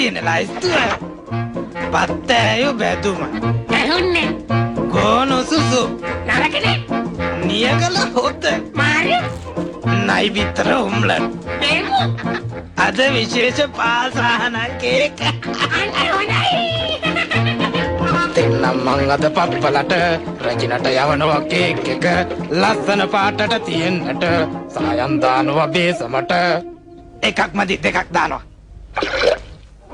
තියෙන ලයිස්තුව පත්තෑයු බැදුම ඇහුන්නේ ගෝනු සුසු නරකනේ නියකල හොත මාරි නයි බිත්තර උම්ලට් බේමු අද විශේෂ පාසාහන කේක අන්න හොඳයි දෙන්නම් මං අද පප්පලට රජිනට යවනවා කේක් එක ලස්සන පාටට තියෙන්නට සායම් දානවා බේසමට එකක් මදි දෙකක් දානවා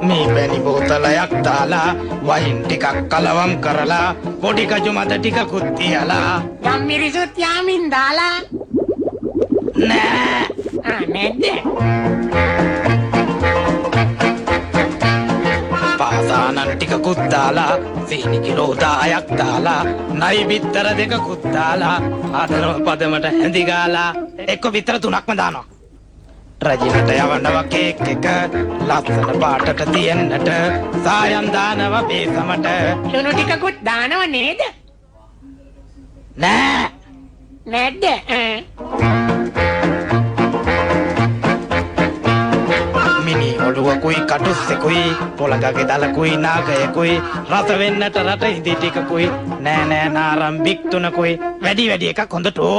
මේ බැනි බෝතලයක් දාලා වයින් ටිකක් කලවම් කරලා පොඩි කජු මත ටිකකුත් තියලා ගම්මිරිසුත් යාමින් දාලා නෑ නැද්ද පාසානන් ටිකකුත් දාලා සීනි කිලෝ 10ක් දාලා නයි බිත්තර දෙකකුත් දාලා ආදරව පදමට හැඳි ගාලා එක්ක බිත්තර 3ක්ම දානවා රජිනට යවනවා කේක් එක ලස්සන පාටට තියෙන්නට සායම් දානවා බේසමට ලුණු ටිකකුත් දානව නේද නෑ නැද්ද මිනි ඔළුවකුයි කටුස්සෙකුයි පොළඟගේ දලකුයි නාගයකුයි රස වෙන්නට රට ඉදි ටිකකුයි නෑ නෑ නාරම් බික් තුනකුයි වැඩි එකක් හොඳට